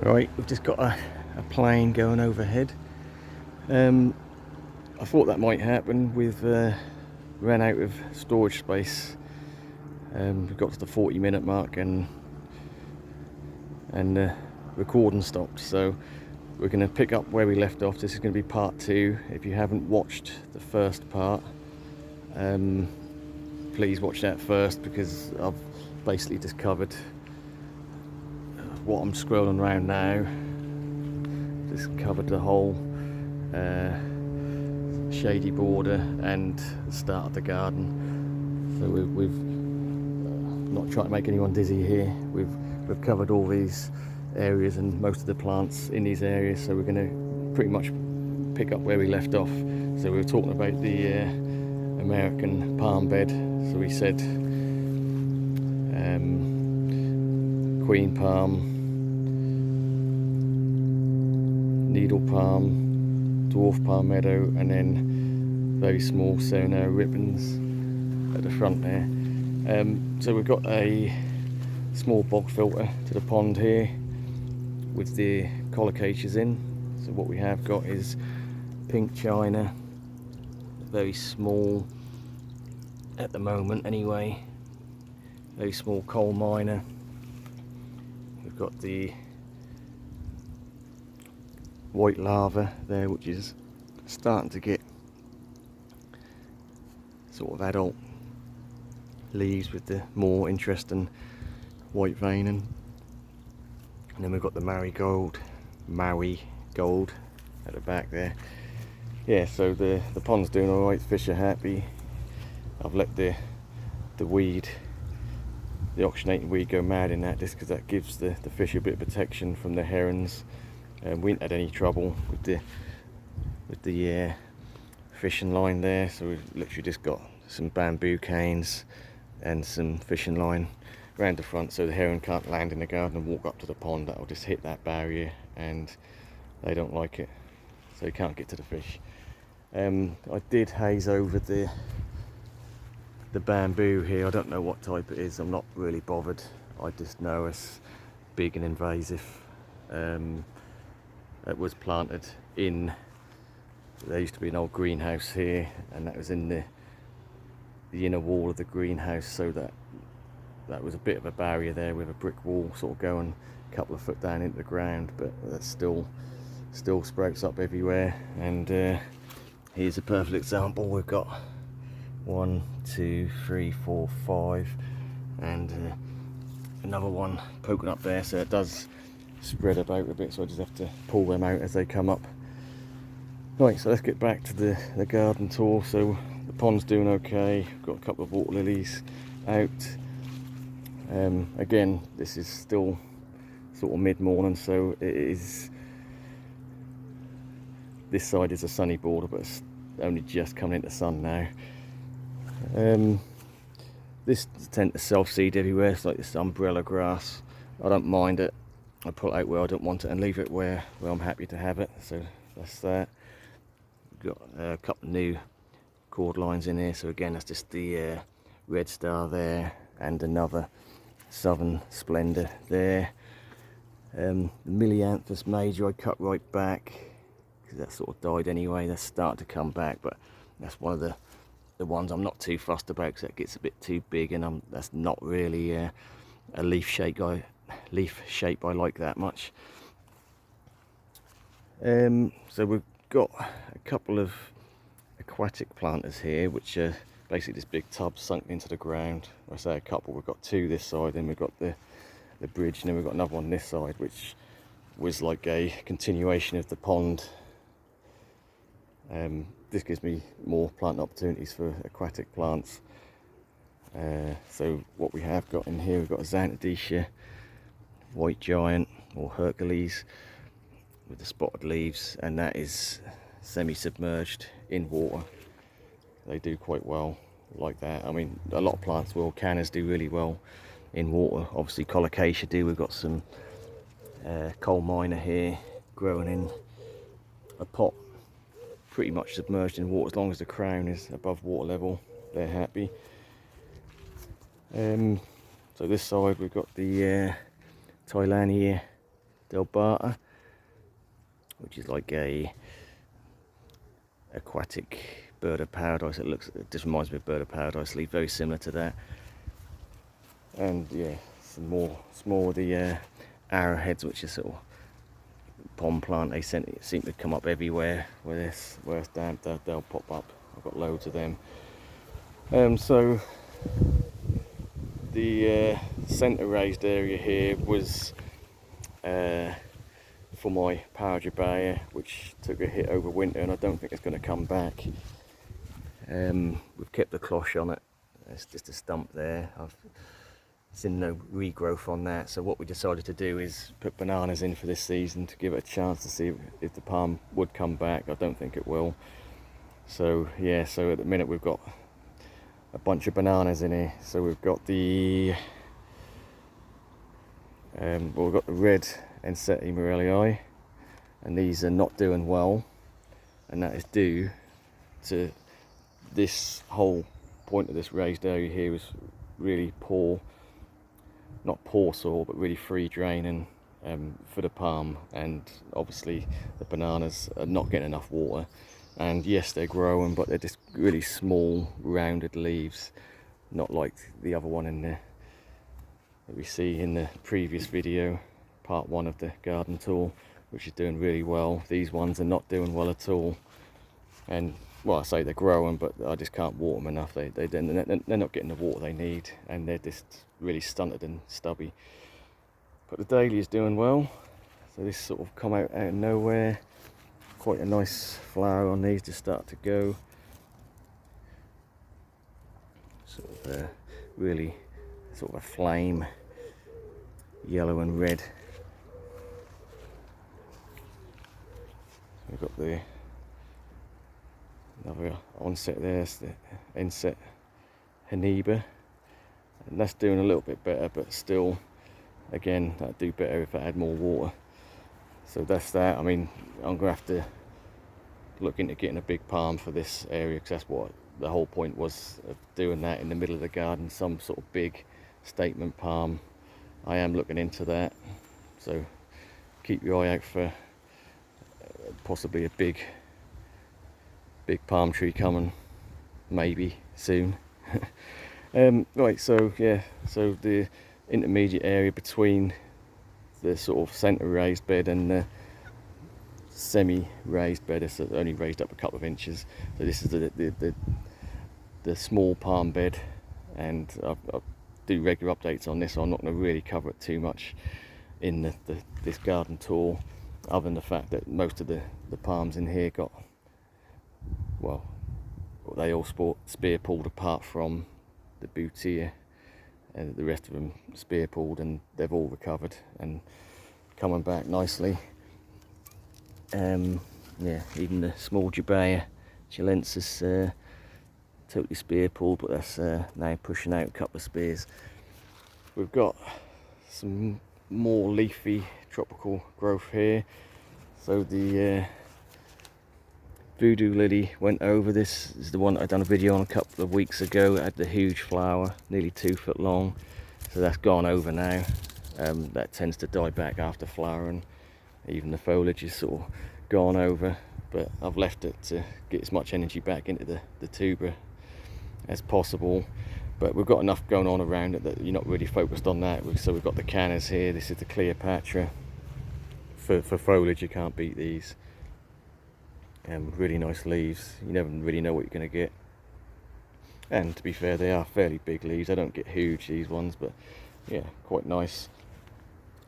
Right, we've just got a plane going overhead. I thought that might happen. We've ran out of storage space. We've got to the 40-minute mark and recording stopped. So we're going to pick up where we left off. This is going to be part 2. If you haven't watched the first part, please watch that first, because I've basically just covered what I'm scrolling around now. Just covered the whole shady border and the start of the garden. So we've not trying to make anyone dizzy here. We've covered all these areas and most of the plants in these areas. So we're going to pretty much pick up where we left off. So we were talking about the American palm bed. So we said queen palm, needle palm, dwarf palmetto, and then very small Sono ribbons at the front there. So we've got a small bog filter to the pond here with the colocaceae in. So what we have got is pink china, very small at the moment anyway, very small coal miner. We've got the white lava there, which is starting to get sort of adult leaves with the more interesting white veining. And then we've got the marigold at the back there. Yeah, so the pond's doing all right. Fish are happy. I've let the weed, the oxygenating weed, go mad in that, just because that gives the fish a bit of protection from the herons. We ain't had any trouble with the fishing line there, so we've literally just got some bamboo canes and some fishing line around the front, so the heron can't land in the garden and walk up to the pond. That'll just hit that barrier and they don't like it, so you can't get to the fish. I did haze over the bamboo here. I don't know what type it is, I'm not really bothered. I just know it's big and invasive. It was planted in, there used to be an old greenhouse here, and that was in the inner wall of the greenhouse, so that was a bit of a barrier there with a brick wall sort of going a couple of foot down into the ground, but that still sprouts up everywhere. And here's a perfect example. We've got 1, 2, 3, 4, 5, and another one poking up there, so it does spread about a bit, so I just have to pull them out as they come up. Right, so let's get back to the garden tour. So the pond's doing okay. We've got a couple of water lilies out. Again, this is still sort of mid-morning, so it is, this side is a sunny border, but it's only just coming into the sun now. This tends to self-seed everywhere. It's like this umbrella grass. I don't mind it. I pull it out where I don't want it and leave it where I'm happy to have it. So that's that. We've got a couple of new cord lines in here. So again, that's just the red star there and another southern splendor there. The Milianthus major I cut right back because that sort of died anyway. That's starting to come back, but that's one of the ones I'm not too fussed about because that gets a bit too big, and that's not really a leaf shape I like that much. So we've got a couple of aquatic planters here, which are basically this big tub sunk into the ground. I say a couple, we've got 2 this side, then we've got the bridge, and then we've got another one this side, which was like a continuation of the pond. This gives me more plant opportunities for aquatic plants. So what we have got in here, we've got a Xanthodecia white giant, or Hercules, with the spotted leaves, and that is semi-submerged in water. They do quite well like that. I mean, a lot of plants will. Cannas do really well in water. Obviously colocaceae do. We've got some coal miner here growing in a pot, pretty much submerged in water. As long as the crown is above water level, they're happy. So this side we've got the Thailandia delbata, which is like a aquatic bird of paradise. It just reminds me of bird of paradise leaf, very similar to that. And yeah, some more of the arrowheads, which is sort of pond plant. They seem to come up everywhere where it's damp. They'll pop up. I've got loads of them. So the centre raised area here was for my Paragebaea, which took a hit over winter, and I don't think it's going to come back. We've kept the cloche on it. It's just a stump there. I've seen no regrowth on that, so what we decided to do is put bananas in for this season to give it a chance to see if the palm would come back. I don't think it will. So yeah, so at the minute we've got a bunch of bananas in here. So we've got the we've got the red Ensete Morellii, and these are not doing well, and that is due to this whole point of this raised area here was really poor, not poor soil, but really free draining for the palm, and obviously the bananas are not getting enough water. And yes, they're growing, but they're just really small, rounded leaves, not like the other one in there that we see in the previous video, part 1 of the garden tour, which is doing really well. These ones are not doing well at all, and well, I say they're growing, but I just can't water them enough. They're not getting the water they need, and they're just really stunted and stubby. But the dahlia is doing well. So this sort of come out of nowhere. Quite a nice flower on these to start to go. Sort of really sort of a flame, yellow and red. We've got the another onset there, it's the Ensete Haniba, and that's doing a little bit better, but still, again, that'd do better if I had more water. So that's that. I mean, I'm gonna have to look into getting a big palm for this area, because that's what the whole point was of doing that in the middle of the garden, some sort of big statement palm. I am looking into that, so keep your eye out for possibly a big palm tree coming, maybe soon. Right, so yeah, so the intermediate area between the sort of centre raised bed and the semi-raised bed is only raised up a couple of inches. So this is the small palm bed, and I do regular updates on this, so I'm not going to really cover it too much in this garden tour, other than the fact that most of the palms in here got, well, they all spear pulled apart from the Boutia, and the rest of them spear pulled, and they've all recovered and coming back nicely. Yeah, even the small Jabea chilensis totally spear pulled, but that's now pushing out a couple of spears. We've got some more leafy tropical growth here. So the Voodoo Lily went over. This is the one that I done a video on a couple of weeks ago. It had the huge flower, nearly 2 foot long. So that's gone over now. That tends to die back after flowering. Even the foliage is sort of gone over, but I've left it to get as much energy back into the tuber as possible. But we've got enough going on around it that you're not really focused on that. So we've got the cannas here. This is the Cleopatra. For foliage, you can't beat these. Really nice leaves. You never really know what you're going to get. And to be fair, they are fairly big leaves. I don't get huge, these ones, but yeah, quite nice.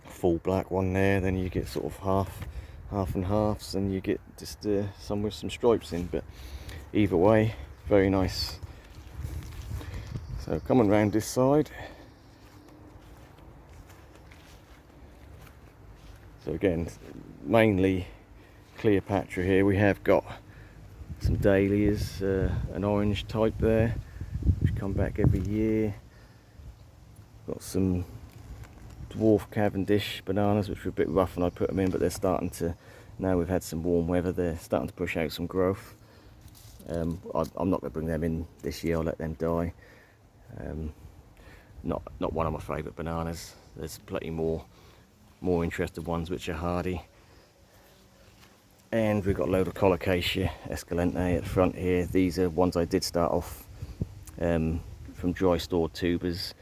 Full black one there, then you get sort of half and halves, and you get just some with some stripes in, but either way, very nice. So coming round this side, so again, mainly Cleopatra here. We have got some dahlias, an orange type there, which come back every year. Got some dwarf Cavendish bananas, which were a bit rough when I put them in, but they're starting to, now we've had some warm weather, they're starting to push out some growth. I'm not going to bring them in this year, I'll let them die. Not one of my favourite bananas. There's plenty more more interested ones which are hardy. And we've got a load of Colocasia esculentae at the front here. These are ones I did start off from dry stored tubers,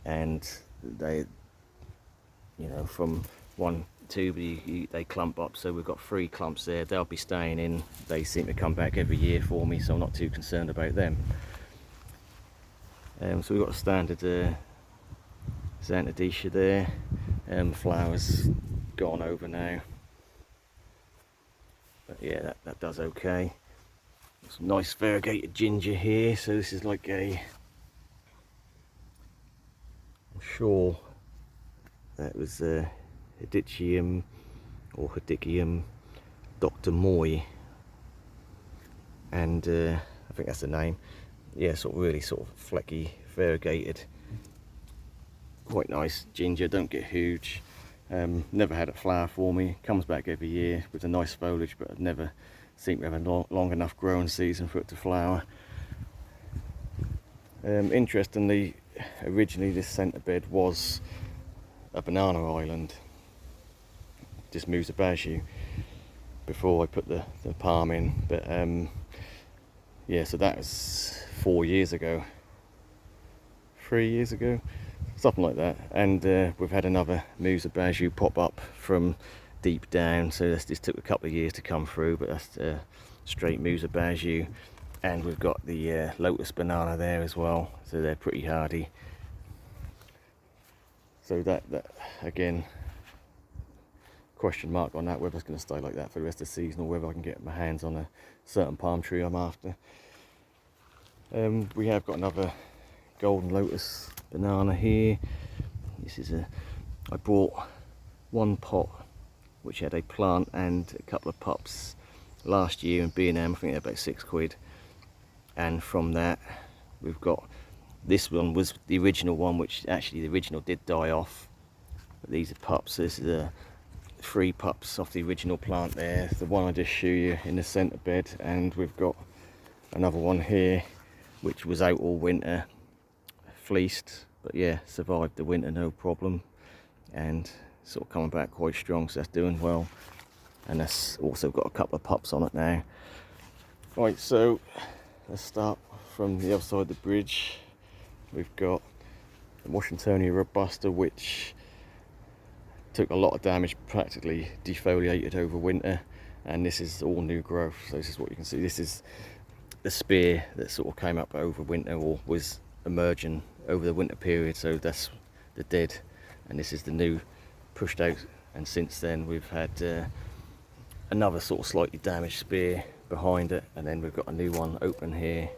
and they, you know, from one tuber they clump up, so we've got 3 clumps there. They'll be staying in. They seem to come back every year for me, so I'm not too concerned about them. So we've got a standard Xanthodecia there. Flowers gone over now, but yeah, that does okay. Some nice variegated ginger here. So this is like I'm sure that was Hedychium or Hedychium Dr. Moy, and I think that's the name. Yeah, sort of really sort of flecky, variegated, quite nice ginger. Don't get huge. Never had it flower for me. Comes back every year with a nice foliage, but I've never seemed to have a long enough growing season for it to flower. Interestingly, originally this centre bed was a banana island, just Musa Basjoo, before I put the palm in. But yeah, so that was 4 years ago, 3 years ago, something like that. And we've had another Musa Basjoo pop up from deep down, so this took a couple of years to come through, but that's straight Musa Basjoo. And we've got the Lotus banana there as well, so they're pretty hardy. So that again, question mark on that, whether it's going to stay like that for the rest of the season or whether I can get my hands on a certain palm tree I'm after. We have got another Golden Lotus banana here. This is I bought one pot which had a plant and a couple of pups last year in B&M. I think they're about £6, and from that we've got, this one was the original one, which actually the original did die off, but these are pups. This is 3 pups off the original plant there, the one I just showed you in the centre bed. And we've got another one here which was out all winter, fleeced, but yeah, survived the winter no problem, and sort of coming back quite strong, so that's doing well. And that's also got a couple of pups on it now. Right, so let's start from the other side of the bridge. We've got the Washingtonia robusta, which took a lot of damage, practically defoliated over winter, and this is all new growth. So this is what you can see. This is the spear that sort of came up over winter, or was emerging over the winter period, so that's the dead, and this is the new pushed out. And since then we've had another sort of slightly damaged spear behind it, and then we've got a new one open here,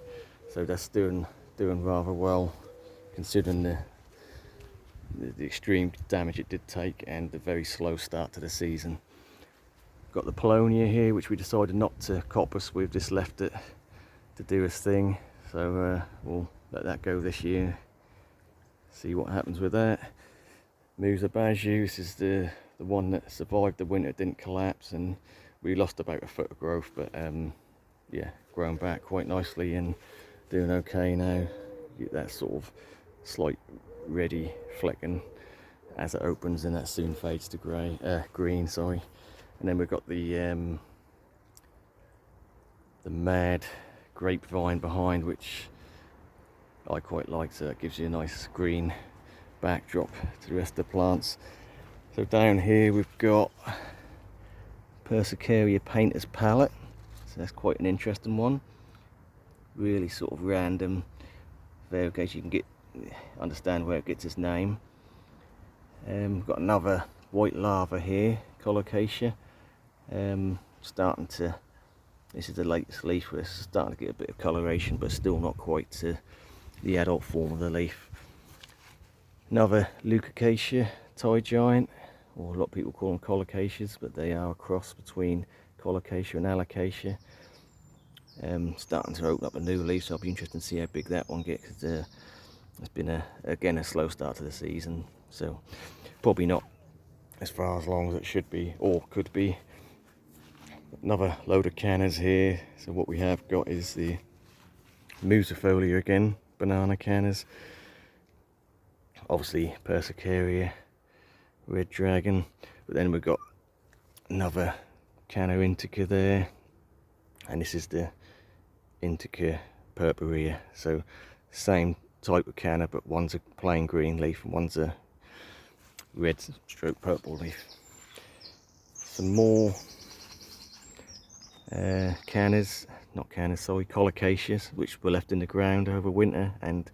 so that's doing rather well considering the extreme damage it did take and the very slow start to the season. Got the Paulownia here, which we decided not to coppice, we've just left it to do its thing, so we'll let that go this year, see what happens with that. Musa Basjoo, this is the one that survived the winter, didn't collapse, and we lost about a foot of growth, but yeah, grown back quite nicely and doing okay now. Get that sort of slight reddy flecking as it opens, and that soon fades to green, sorry. And then we've got the Mad Grapevine behind, which I quite like, so that gives you a nice green backdrop to the rest of the plants. So down here we've got Persicaria Painter's Palette, so that's quite an interesting one. Really sort of random variegation, you can understand where it gets its name. We've got another white lava here, Colocasia, starting to, this is the latest leaf, where it's starting to get a bit of coloration, but still not quite to the adult form of the leaf. Another Leucocasia tie giant, or a lot of people call them Colocasias, but they are a cross between Colocasia and Alocasia. Starting to open up a new leaf, so I'll be interested to see how big that one gets, because it's been again a slow start to the season, so probably not as far as long as it should be or could be. Another load of cannas here. So what we have got is the Musifolia again, banana cannas. Obviously Persicaria, red dragon. But then we've got another Cana Indica there, and this is the Indica purpurea. So same type of Cana, but one's a plain green leaf and one's a red stroke purple leaf. Some more colocaceas, which were left in the ground over winter and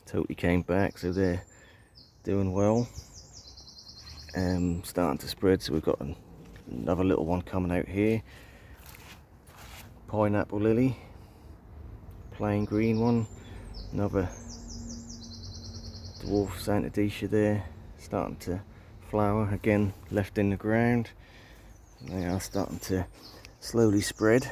totally came back, so they're doing well. Starting to spread, so we've got another little one coming out here. Pineapple lily, plain green one. Another dwarf Santadecia there, starting to flower again, left in the ground. They are starting to slowly spread.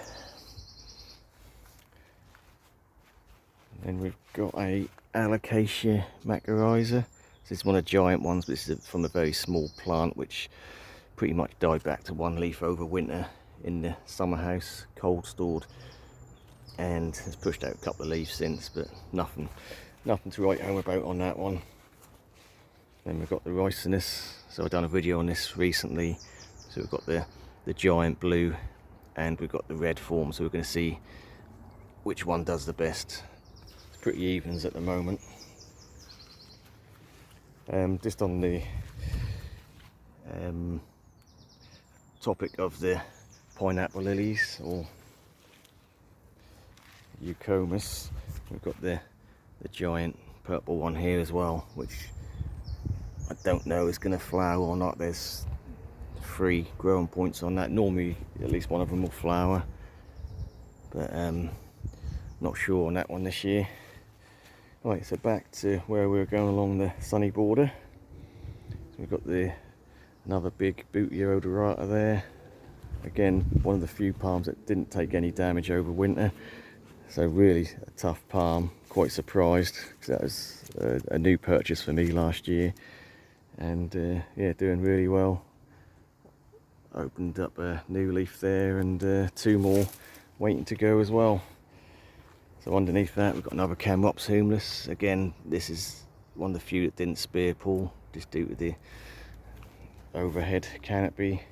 Then we've got a Alocasia macrorrhiza. This is one of the giant ones, but this is from a very small plant which pretty much died back to one leaf over winter in the summer house, cold stored, and has pushed out a couple of leaves since, but nothing to write home about on that one. Then we've got the Ricinus. So I've done a video on this recently. So we've got the giant blue and we've got the red form, so we're going to see which one does the best. It's pretty evens at the moment. Just on the topic of the pineapple lilies or Eucomis, we've got the giant purple one here as well, which I don't know is going to flower or not. There's 3 growing points on that. Normally at least one of them will flower, but not sure on that one this year. Right, so back to where we were going along the sunny border. So we've got another big Bootea odorata there. Again, one of the few palms that didn't take any damage over winter. So really a tough palm. Quite surprised, because that was a new purchase for me last year. And yeah, doing really well. Opened up a new leaf there, and 2 more waiting to go as well. So underneath that we've got another Camrops humilis. Again, this is one of the few that didn't spear pull, just due to the overhead canopy.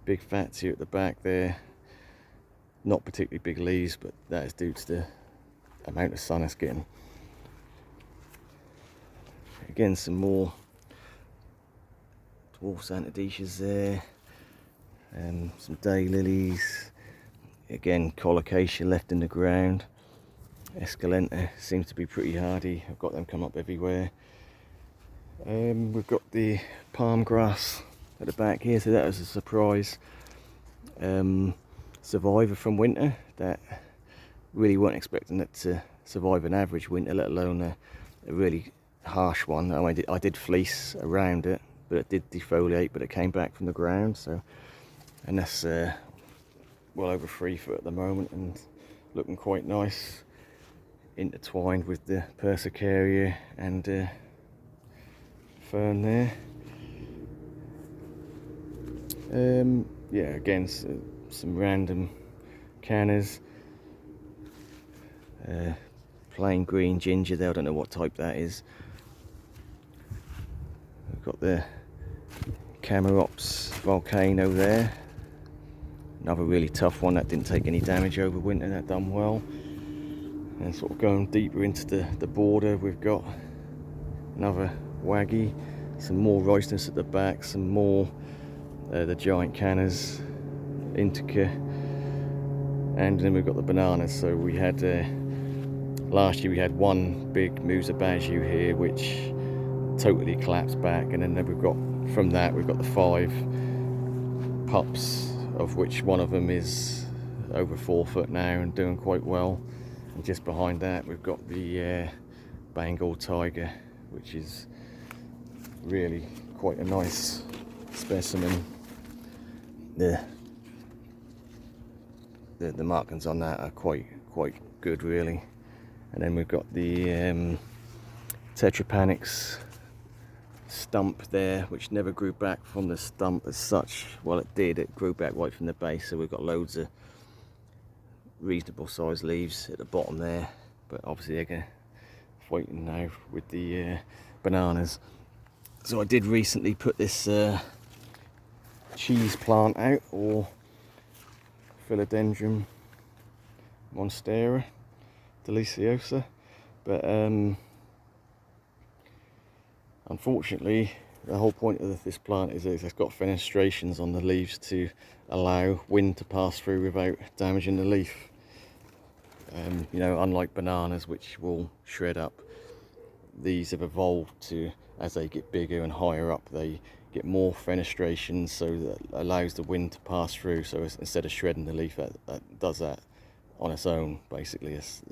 Big fats here at the back there. Not particularly big leaves, but that is due to the amount of sun it's getting. Again, some more dwarf Santadecias there. Some daylilies. Again, colocasia left in the ground. Esculenta seems to be pretty hardy. I've got them come up everywhere. We've got the palm grass at the back here, so that was a surprise. Survivor from winter that really weren't expecting it to survive an average winter, let alone a really harsh one. I did fleece around it, but it did defoliate, but it came back from the ground. So, and that's well over 3 foot at the moment and looking quite nice, intertwined with the Persicaria and fern there. Yeah, again, some random Canas. Plain green ginger there, I don't know what type that is. We've got the Camrops volcano there. Another really tough one that didn't take any damage over winter, that done well. And sort of going deeper into the border, we've got another Waggy, some more Ricinus at the back, some more the giant Canas, Indica, and then we've got the bananas. So we had last year we had one big Musa Baju here which totally collapsed back, and then we've got, from that we've got the 5 pups, of which one of them is over 4 foot now and doing quite well. And just behind that we've got the Bengal tiger, which is really quite a nice specimen. The markings on that are quite good really. And then we've got the Tetrapanax stump there, which never grew back from the stump as such. Well, it did, it grew back right from the base, so we've got loads of reasonable sized leaves at the bottom there, but obviously they're waiting now with the bananas. So I did recently put this cheese plant out, or Philodendron monstera deliciosa, but unfortunately the whole point of this plant is it's got fenestrations on the leaves to allow wind to pass through without damaging the leaf. You know, unlike bananas, which will shred up, these have evolved to, as they get bigger and higher up, they get more fenestrations, so that allows the wind to pass through. So instead of shredding the leaf, that does that on its own. Basically, it's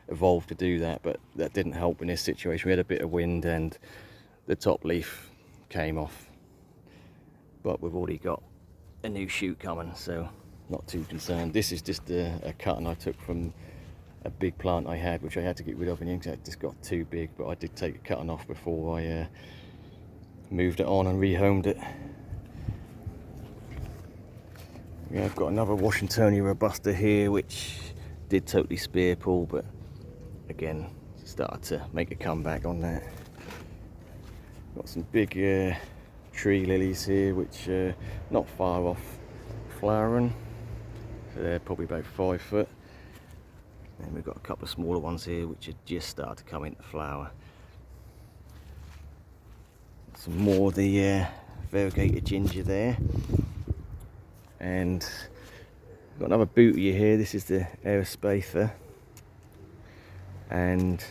evolved to do that, but that didn't help in this situation. We had a bit of wind and the top leaf came off, but we've already got a new shoot coming, so not too concerned. This is just a cutting I took from a big plant I had, which I had to get rid of in England. It just got too big, but I did take a cutting off before I moved it on and rehomed it. Yeah, I've got another Washingtonia robusta here, which did totally spear pull, but again started to make a comeback on that. Got some big tree lilies here, which are not far off flowering, so they're probably about 5 foot. And we've got a couple of smaller ones here which are just started to come into flower. Some more of the variegated ginger there, and got another booty here. This is the Erispacer, and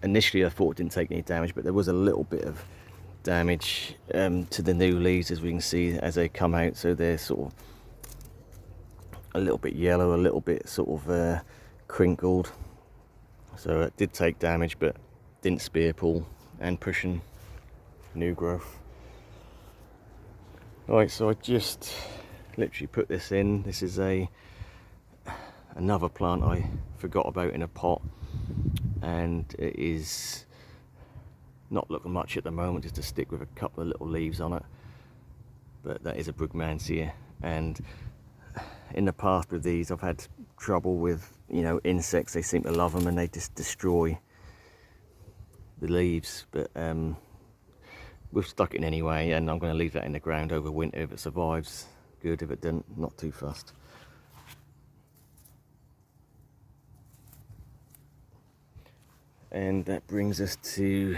initially I thought it didn't take any damage, but there was a little bit of damage to the new leaves, as we can see as they come out. So they're sort of a little bit yellow, a little bit sort of crinkled. So it did take damage, but didn't spear pull and pushing new growth. Right, so I just literally put this in. This is another plant I forgot about in a pot, and it is not looking much at the moment, just a stick with a couple of little leaves on it, but that is a Brugmansia. And in the past with these I've had trouble with, you know, insects. They seem to love them and they just destroy the leaves, but we've stuck it in anyway, and I'm going to leave that in the ground over winter. If it survives, good. If it didn't, not too fussed. And that brings us to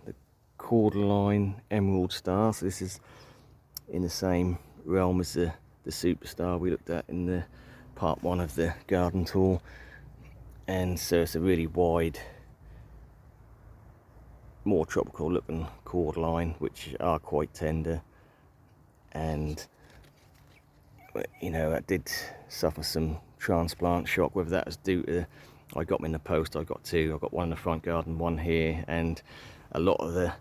the Cordyline Emerald Star. So this is in the same realm as the Superstar we looked at in the part 1 of the garden tour. And so it's a really wide, more tropical looking cordyline, which are quite tender. And you know, that did suffer some transplant shock. Whether that was due to, I got them in the post, I got 2, I got one in the front garden, one here, and a lot of the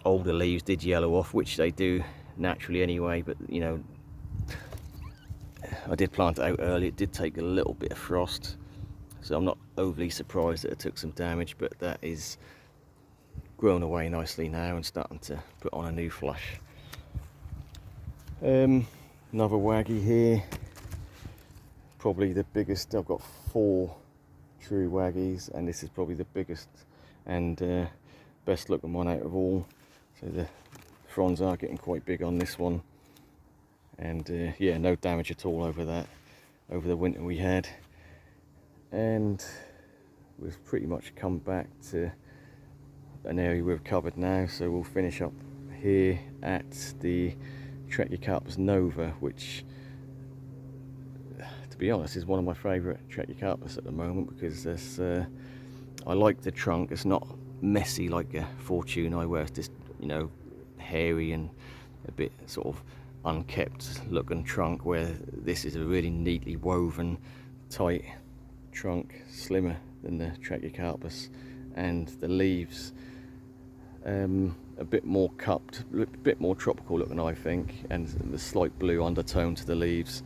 older leaves did yellow off, which they do naturally anyway. But you know, I did plant it out early. It did take a little bit of frost, so I'm not overly surprised that it took some damage, but that is grown away nicely now and starting to put on a new flush. Another waggy here, probably the biggest. I've got 4 true waggies, and this is probably the biggest and best looking one out of all. So the fronds are getting quite big on this one, and yeah, no damage at all over that, over the winter we had. And we've pretty much come back to an area we've covered now, so we'll finish up here at the Trachycarpus nova, which, to be honest, is one of my favourite Trachycarpus at the moment, because there's, I like the trunk. It's not messy like a Fortunae, where it's just, you know, hairy and a bit sort of unkept looking trunk, where this is a really neatly woven, tight trunk, slimmer than the Trachycarpus, and the leaves a bit more cupped, a bit more tropical looking, I think, and the slight blue undertone to the leaves.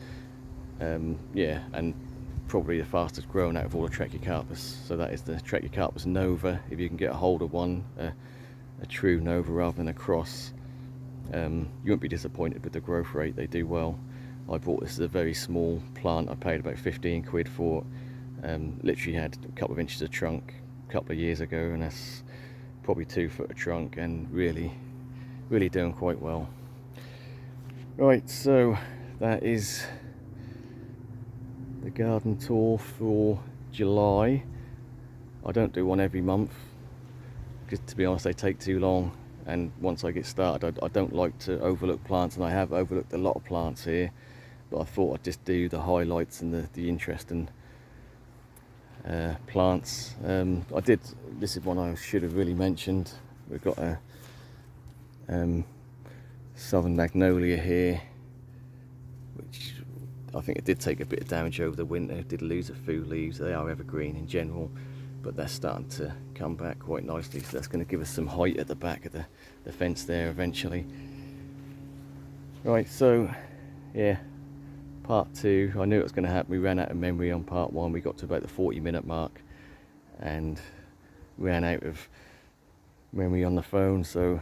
Yeah, and probably the fastest grown out of all the Trachycarpus. So that is the Trachycarpus nova. If you can get a hold of one, a true nova rather than a cross, you won't be disappointed with the growth rate. They do well. I bought this as a very small plant. I paid about 15 quid for it. Literally had a couple of inches of trunk a couple of years ago, and that's probably 2 foot of trunk, and really really doing quite well. Right, so that is the garden tour for July. I don't do one every month because, to be honest, they take too long, and once I get started I don't like to overlook plants, and I have overlooked a lot of plants here, but I thought I'd just do the highlights and the interesting plants. This is one I should have really mentioned. We've got a southern magnolia here, which I think it did take a bit of damage over the winter. It did lose a few leaves. They are evergreen in general, but they're starting to come back quite nicely, so that's going to give us some height at the back of the fence there eventually. Right, so yeah, part 2, I knew it was going to happen. We ran out of memory on part 1. We got to about the 40-minute mark and ran out of memory on the phone, so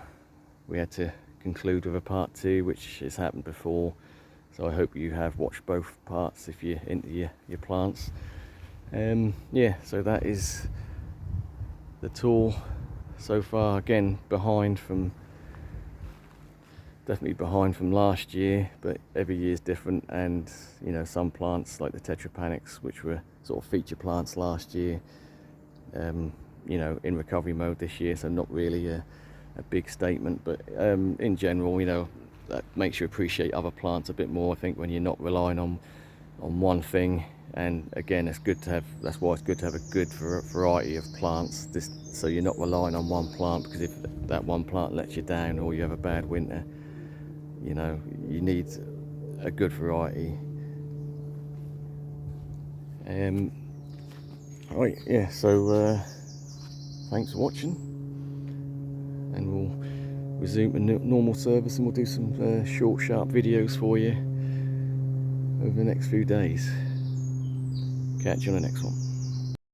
we had to conclude with a part 2, which has happened before. So I hope you have watched both parts if you're into your plants. Yeah, so that is the tour so far. Again, definitely behind from last year, but every year is different, and you know, some plants like the Tetrapanics, which were sort of feature plants last year, you know, in recovery mode this year, so not really a big statement, but in general, you know, that makes you appreciate other plants a bit more, I think, when you're not relying on one thing. And again, it's good to have, that's why it's good to have a good variety of plants, just so you're not relying on one plant, because if that one plant lets you down or you have a bad winter, you know, you need a good variety. Right, yeah, so thanks for watching, and we'll resume the normal service, and we'll do some short, sharp videos for you over the next few days. Catch you on the next one.